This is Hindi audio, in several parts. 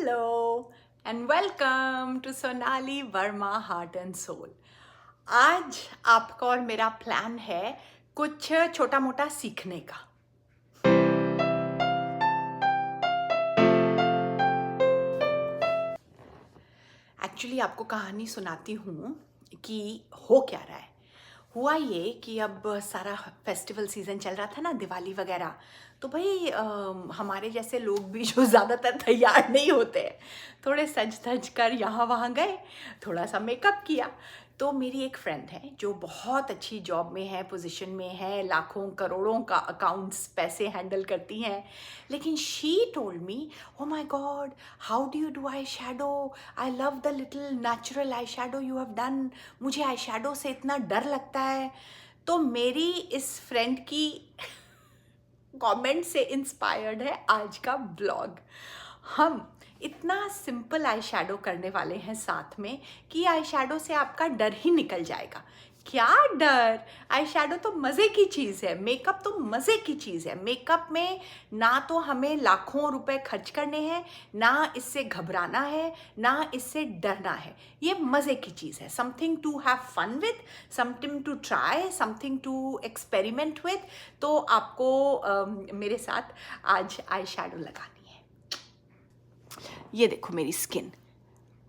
Hello and welcome to Sonali Verma Heart and Soul. आज आपका और मेरा प्लान है कुछ छोटा मोटा सीखने का। एक्चुअली आपको कहानी सुनाती हूँ कि हो क्या रहा है। हुआ ये कि अब सारा फेस्टिवल सीज़न चल रहा था ना, दिवाली वगैरह, तो भाई हमारे जैसे लोग भी जो ज़्यादातर तैयार नहीं होते हैं, थोड़े सज धज कर यहाँ वहाँ गए, थोड़ा सा मेकअप किया। तो मेरी एक फ्रेंड है जो बहुत अच्छी जॉब में है, पोजीशन में है, लाखों करोड़ों का अकाउंट्स पैसे हैंडल करती हैं, लेकिन she told me, oh my God, how do you do eye shadow, I love the little natural eye shadow you have done, मुझे आई शेडो से इतना डर लगता है। तो मेरी इस फ्रेंड की कमेंट से इंस्पायर्ड है आज का ब्लॉग। हम इतना सिंपल आई शेडो करने वाले हैं साथ में कि आई शेडो से आपका डर ही निकल जाएगा। क्या डर, आई शेडो तो मज़े की चीज़ है, मेकअप तो मज़े की चीज़ है। मेकअप में ना तो हमें लाखों रुपए खर्च करने हैं, ना इससे घबराना है, ना इससे डरना है। ये मज़े की चीज़ है, something to have fun with, something to try, something to experiment with. तो आपको मेरे साथ आज आई शेडो लगानी है। ये देखो मेरी स्किन,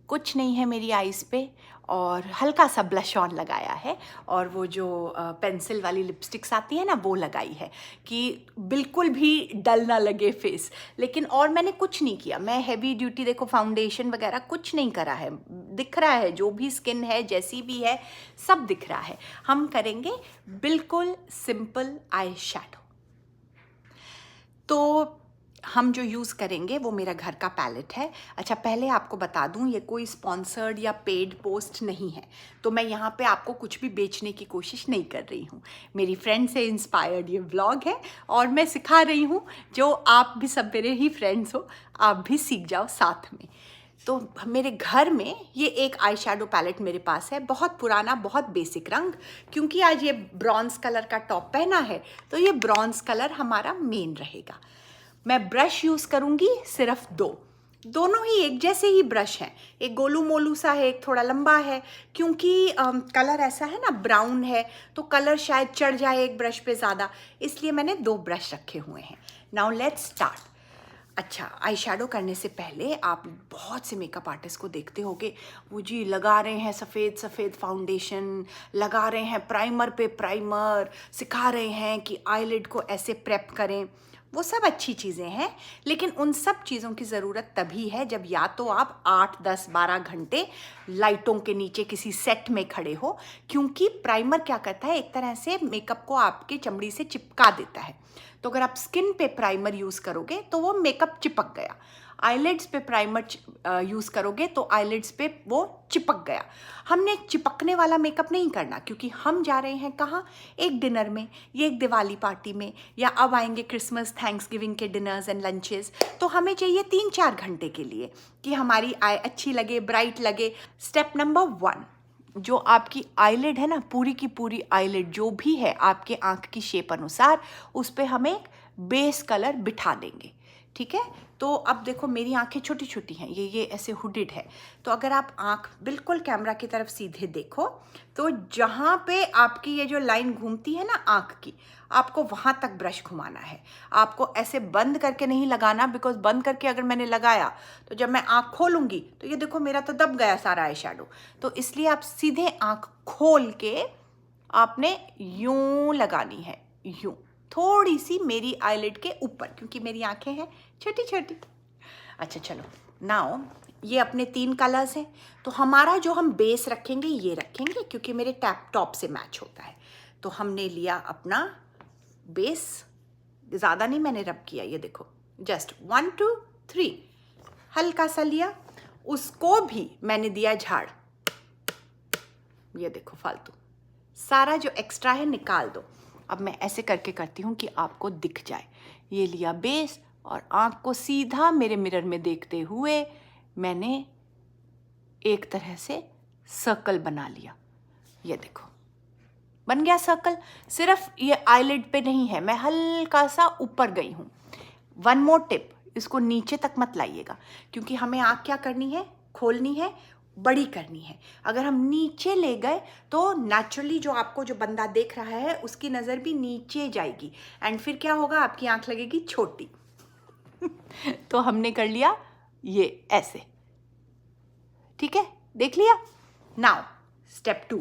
कुछ नहीं है मेरी आईज़ पे, और हल्का सा ब्लश ऑन लगाया है, और वो जो पेंसिल वाली लिपस्टिक्स आती है ना, वो लगाई है कि बिल्कुल भी डल ना लगे फेस। लेकिन और मैंने कुछ नहीं किया, मैं हैवी ड्यूटी, देखो फाउंडेशन वगैरह कुछ नहीं करा है, दिख रहा है जो भी स्किन है जैसी भी है सब दिख रहा है। हम करेंगे बिल्कुल सिंपल आई शेडो। तो हम जो यूज़ करेंगे वो मेरा घर का पैलेट है। अच्छा, पहले आपको बता दूं, ये कोई स्पॉन्सर्ड या पेड पोस्ट नहीं है, तो मैं यहाँ पे आपको कुछ भी बेचने की कोशिश नहीं कर रही हूँ। मेरी फ्रेंड से इंस्पायर्ड ये व्लॉग है और मैं सिखा रही हूँ, जो आप भी सब मेरे ही फ्रेंड्स हो, आप भी सीख जाओ साथ में। तो मेरे घर में ये एक आई शेडो पैलेट मेरे पास है, बहुत पुराना, बहुत बेसिक रंग, क्योंकि आज ये ब्रॉन्ज कलर का टॉप पहना है तो ये ब्रॉन्ज कलर हमारा मेन रहेगा। मैं ब्रश यूज़ करूँगी सिर्फ दोनों ही एक जैसे ही ब्रश हैं, एक गोलू मोलू सा है, एक थोड़ा लंबा है, क्योंकि कलर ऐसा है ना, ब्राउन है, तो कलर शायद चढ़ जाए एक ब्रश पे ज़्यादा, इसलिए मैंने 2 ब्रश रखे हुए हैं। Now let's start. अच्छा, आई शेडो करने से पहले आप बहुत से मेकअप आर्टिस्ट को देखते होगे, वो जी लगा रहे हैं सफ़ेद सफ़ेद फाउंडेशन, लगा रहे हैं प्राइमर पे प्राइमर, सिखा रहे हैं कि आईलिड को ऐसे प्रेप करें। वो सब अच्छी चीज़ें हैं, लेकिन उन सब चीज़ों की ज़रूरत तभी है जब या तो आप 8, 10, 12 घंटे लाइटों के नीचे किसी सेट में खड़े हो, क्योंकि प्राइमर क्या करता है, एक तरह से मेकअप को आपकी चमड़ी से चिपका देता है। तो अगर आप स्किन पे प्राइमर यूज़ करोगे तो वो मेकअप चिपक गया, आईलिड्स पे प्राइमर यूज़ करोगे तो आईलिड्स पे वो चिपक गया। हमने चिपकने वाला मेकअप नहीं करना, क्योंकि हम जा रहे हैं कहाँ, एक डिनर में, ये एक दिवाली पार्टी में, या अब आएंगे क्रिसमस थैंक्सगिविंग के डिनर्स एंड लंचेस। तो हमें चाहिए 3-4 घंटे के लिए कि हमारी आई अच्छी लगे, ब्राइट लगे। स्टेप नंबर 1, जो आपकी आईलिड है ना, पूरी की पूरी आईलिड जो भी है आपके आँख की शेप अनुसार, उस पर हम एक बेस कलर बिठा देंगे। ठीक है, तो अब देखो मेरी आंखें छोटी छोटी हैं, ये ऐसे हुडिड है, तो अगर आप आंख बिल्कुल कैमरा की तरफ सीधे देखो तो जहाँ पे आपकी ये जो लाइन घूमती है ना आंख की, आपको वहाँ तक ब्रश घुमाना है। आपको ऐसे बंद करके नहीं लगाना, बिकॉज बंद करके अगर मैंने लगाया तो जब मैं आंख खोलूँगी तो ये देखो मेरा तो दब गया सारा आई शेडो। तो इसलिए आप सीधे आंख खोल के आपने यूं लगानी है, यूं, थोड़ी सी मेरी आईलिड के ऊपर, क्योंकि मेरी आंखें हैं छोटी छोटी। अच्छा चलो, नाउ ये अपने 3 कलर्स हैं, तो हमारा जो हम बेस रखेंगे ये रखेंगे, क्योंकि मेरे टैप टॉप से मैच होता है। तो हमने लिया अपना बेस, ज़्यादा नहीं मैंने रब किया, ये देखो जस्ट 1 2 3 हल्का सा लिया, उसको भी मैंने दिया झाड़। ये देखो फालतू सारा जो एक्स्ट्रा है निकाल दो। अब मैं ऐसे करके करती हूँ कि आपको दिख जाए। ये लिया बेस, और आँख को सीधा मेरे मिरर में देखते हुए मैंने एक तरह से सर्कल बना लिया। ये देखो बन गया सर्कल। सिर्फ ये आईलिड पे नहीं है, मैं हल्का सा ऊपर गई हूँ। वन मोर टिप, इसको नीचे तक मत लाइएगा, क्योंकि हमें आँख क्या करनी है, खोलनी है, बड़ी करनी है। अगर हम नीचे ले गए तो नेचुरली जो आपको जो बंदा देख रहा है उसकी नज़र भी नीचे जाएगी, एंड फिर क्या होगा, आपकी आँख लगेगी छोटी। तो हमने कर लिया ये ऐसे, ठीक है, देख लिया। नाउ स्टेप 2,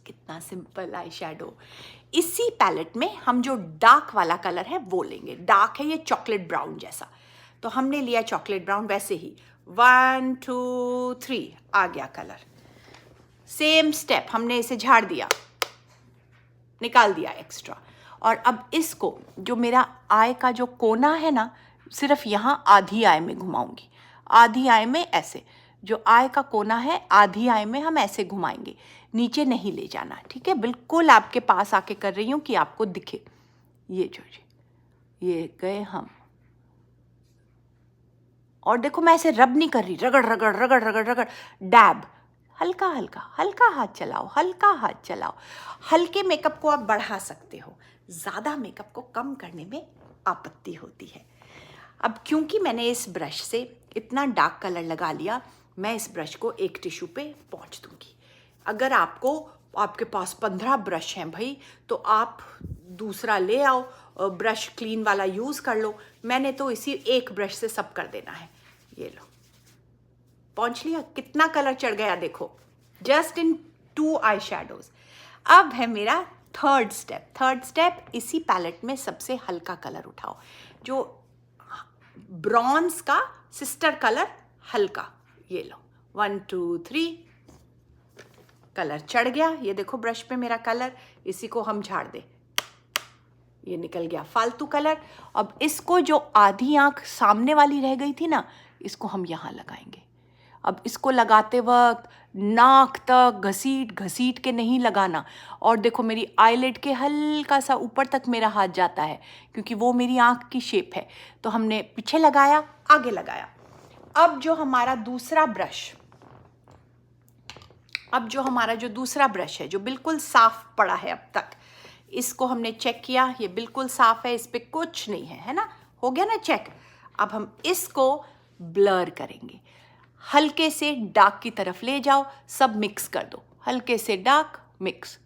कितना सिंपल आई शेडो। इसी पैलेट में हम जो डार्क वाला कलर है वो लेंगे। डार्क है ये चॉकलेट ब्राउन जैसा, तो हमने लिया चॉकलेट ब्राउन, वैसे ही 1 2 3 आ गया कलर। सेम स्टेप, हमने इसे झाड़ दिया, निकाल दिया एक्स्ट्रा, और अब इसको जो मेरा आई का जो कोना है ना, सिर्फ यहाँ आधी आई में घुमाऊंगी, आधी आई में ऐसे, जो आई का कोना है आधी आई में हम ऐसे घुमाएंगे, नीचे नहीं ले जाना, ठीक है। बिल्कुल आपके पास आके कर रही हूँ कि आपको दिखे। ये जो ये गए हम, और देखो मैं ऐसे रब नहीं कर रही, रगड़ रगड़ रगड़ रगड़ रगड़, डैब, हल्का हल्का हल्का हाथ चलाओ, हल्का हाथ चलाओ। हल्के मेकअप को आप बढ़ा सकते हो, ज़्यादा मेकअप को कम करने में आपत्ति होती है। अब क्योंकि मैंने इस ब्रश से इतना डार्क कलर लगा लिया, मैं इस ब्रश को एक टिश्यू पे पोंछ दूंगी। अगर आपके पास 15 ब्रश हैं भाई, तो आप दूसरा ले आओ, ब्रश क्लीन वाला यूज़ कर लो। मैंने तो इसी एक ब्रश से सब कर देना है। ये लो, पहुँच लिया। कितना कलर चढ़ गया देखो, जस्ट इन 2 आई शेडोज। अब है मेरा थर्ड स्टेप। इसी पैलेट में सबसे हल्का कलर उठाओ, जो ब्रॉन्ज का सिस्टर कलर, हल्का। ये लो, 1 2 3, कलर चढ़ गया। ये देखो ब्रश पे मेरा कलर, इसी को हम झाड़ दे, ये निकल गया फालतू कलर। अब इसको जो आधी आंख सामने वाली रह गई थी ना, इसको हम यहाँ लगाएंगे। अब इसको लगाते वक्त नाक तक घसीट घसीट के नहीं लगाना, और देखो मेरी आईलिड के हल्का सा ऊपर तक मेरा हाथ जाता है, क्योंकि वो मेरी आंख की शेप है। तो हमने पीछे लगाया, आगे लगाया। अब जो हमारा दूसरा ब्रश है, जो बिल्कुल साफ पड़ा है अब तक, इसको हमने चेक किया, ये बिल्कुल साफ है, इस पे कुछ नहीं है, है ना, हो गया ना चेक। अब हम इसको ब्लर करेंगे, हल्के से डार्क की तरफ ले जाओ, सब मिक्स कर दो, हल्के से डार्क मिक्स,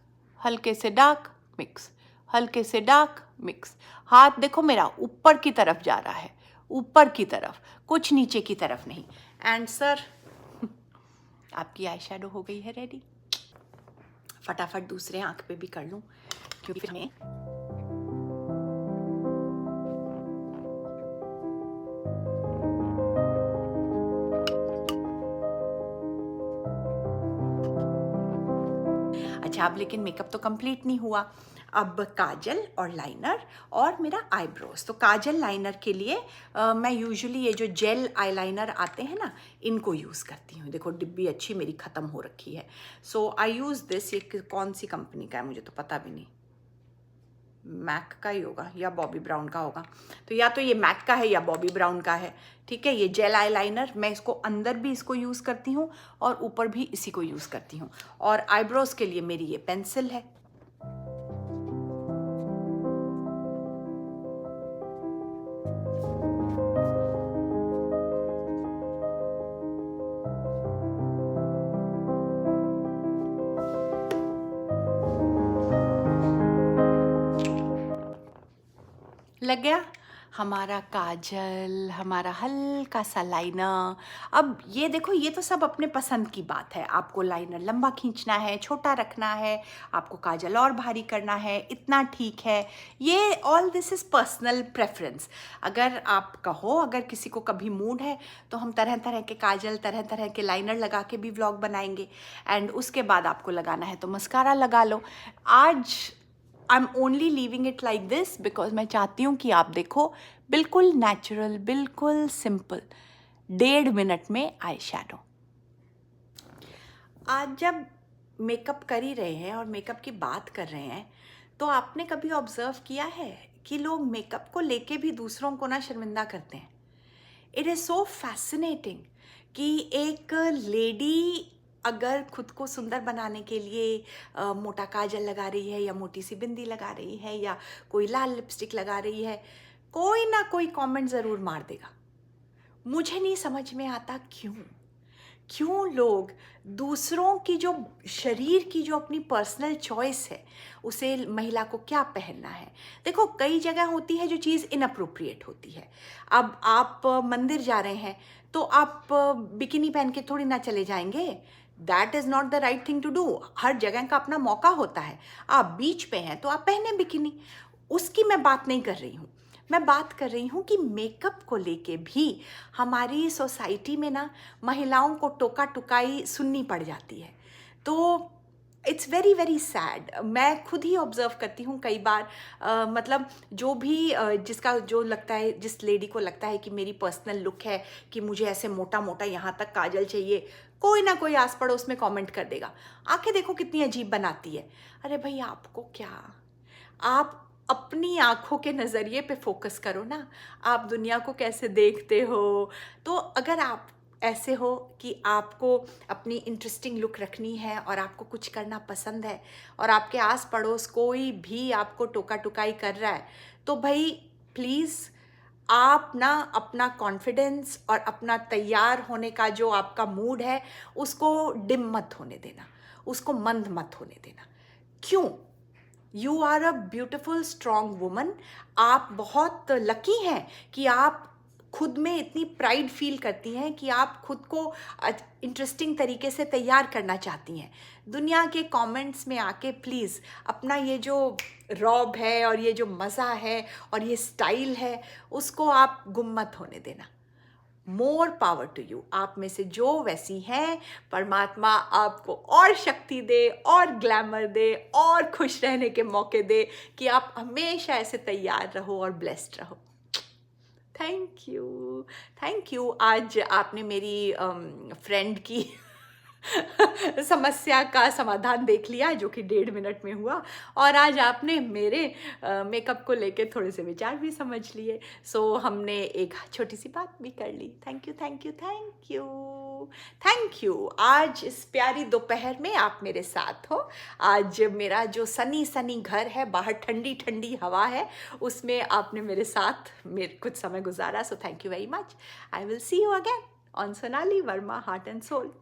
हल्के से डार्क मिक्स, हल्के से डार्क मिक्स। हाथ देखो मेरा ऊपर की तरफ जा रहा है, ऊपर की तरफ, कुछ नीचे की तरफ नहीं। एंड सर, आपकी आई शेडो हो गई है रेडी। फटाफट दूसरे आंख पे भी कर लूं, क्योंकि फिर हमें अच्छा, अब लेकिन मेकअप तो कंप्लीट नहीं हुआ। अब काजल और लाइनर और मेरा आईब्रोज। तो काजल लाइनर के लिए मैं यूजुअली ये जो जेल आईलाइनर आते हैं ना, इनको यूज़ करती हूँ। देखो डिब्बी अच्छी मेरी ख़त्म हो रखी है, सो आई यूज़ दिस। ये कौन सी कंपनी का है मुझे तो पता भी नहीं, मैक का ही होगा या बॉबी ब्राउन का होगा। तो या तो ये मैक का है या बॉबी ब्राउन का है, ठीक है। ये जेल आईलाइनर, मैं इसको अंदर भी इसको यूज़ करती हूँ और ऊपर भी इसी को यूज़ करती हूँ। और आईब्रोज के लिए मेरी ये पेंसिल है। लग गया हमारा काजल, हमारा हल्का सा लाइनर। अब ये देखो, ये तो सब अपने पसंद की बात है। आपको लाइनर लंबा खींचना है, छोटा रखना है, आपको काजल और भारी करना है, इतना ठीक है। ये all this is personal preference. अगर आप कहो, अगर किसी को कभी मूड है, तो हम तरह तरह के काजल, तरह तरह के लाइनर लगा के भी व्लॉग बनाएंगे। एंड उसके बाद आपको लगाना है तो मस्कारा लगा लो। आज I am only leaving it like this because मैं चाहती हूँ कि आप देखो, बिल्कुल नेचुरल, बिल्कुल सिंपल, 1.5 मिनट में आई शेडो। आज जब मेकअप कर ही रहे हैं और मेकअप की बात कर रहे हैं, तो आपने कभी ऑब्जर्व किया है कि लोग मेकअप को लेके भी दूसरों को ना शर्मिंदा करते हैं। इट इज़ सो फैसिनेटिंग कि एक लेडी अगर खुद को सुंदर बनाने के लिए मोटा काजल लगा रही है, या मोटी सी बिंदी लगा रही है, या कोई लाल लिपस्टिक लगा रही है, कोई ना कोई कमेंट ज़रूर मार देगा। मुझे नहीं समझ में आता क्यों क्यों लोग दूसरों की जो शरीर की जो अपनी पर्सनल चॉइस है, उसे महिला को क्या पहनना है। देखो, कई जगह होती है जो चीज़ इनअप्रोप्रिएट होती है। अब आप मंदिर जा रहे हैं तो आप बिकिनी पहन के थोड़ी ना चले जाएंगे। That is not the right thing to do. हर जगह का अपना मौका होता है। आप बीच पे हैं तो आप पहने बिकिनी, उसकी मैं बात नहीं कर रही हूँ। मैं बात कर रही हूँ कि मेकअप को लेके भी हमारी सोसाइटी में ना महिलाओं को टोका टुकाई सुननी पड़ जाती है। तो इट्स वेरी वेरी सैड। मैं खुद ही ऑब्जर्व करती हूँ कई बार। मतलब जो भी जिसका जो लगता है, जिस लेडी को लगता है कि मेरी पर्सनल लुक है कि मुझे ऐसे मोटा मोटा यहाँ तक काजल चाहिए, कोई ना कोई आस पड़ोस में कमेंट कर देगा, आंखें देखो कितनी अजीब बनाती है। अरे भाई, आपको क्या, आप अपनी आँखों के नज़रिए पे फोकस करो ना। आप दुनिया को कैसे देखते हो। तो अगर आप ऐसे हो कि आपको अपनी इंटरेस्टिंग लुक रखनी है और आपको कुछ करना पसंद है और आपके आस पड़ोस कोई भी आपको टोका टुकाई कर रहा है, तो भाई प्लीज़ आप ना अपना कॉन्फिडेंस और अपना तैयार होने का जो आपका मूड है, उसको डिम मत होने देना, उसको मंद मत होने देना। क्यों? You are a beautiful strong woman. आप बहुत लकी हैं कि आप खुद में इतनी प्राइड फील करती हैं कि आप खुद को इंटरेस्टिंग तरीके से तैयार करना चाहती हैं। दुनिया के कमेंट्स में आके प्लीज़ अपना ये जो रौब है और ये जो मज़ा है और ये स्टाइल है, उसको आप गुम मत होने देना। More power to you. आप में से जो वैसी हैं, परमात्मा आपको और शक्ति दे और ग्लैमर दे और खुश रहने के मौके दे कि आप हमेशा ऐसे तैयार रहो और ब्लेस्ड रहो। Thank you, thank you. आज आपने मेरी फ्रेंड की समस्या का समाधान देख लिया, जो कि 1.5 मिनट में हुआ, और आज आपने मेरे मेकअप को लेके थोड़े से विचार भी समझ लिए। सो हमने एक छोटी सी बात भी कर ली। Thank you, thank you, thank you, thank you. आज इस प्यारी दोपहर में आप मेरे साथ हो। आज मेरा जो सनी सनी घर है, बाहर ठंडी ठंडी हवा है, उसमें आपने मेरे साथ मेरे कुछ समय गुजारा। So thank you very much. I will see you again on Sonali Verma Heart and soul.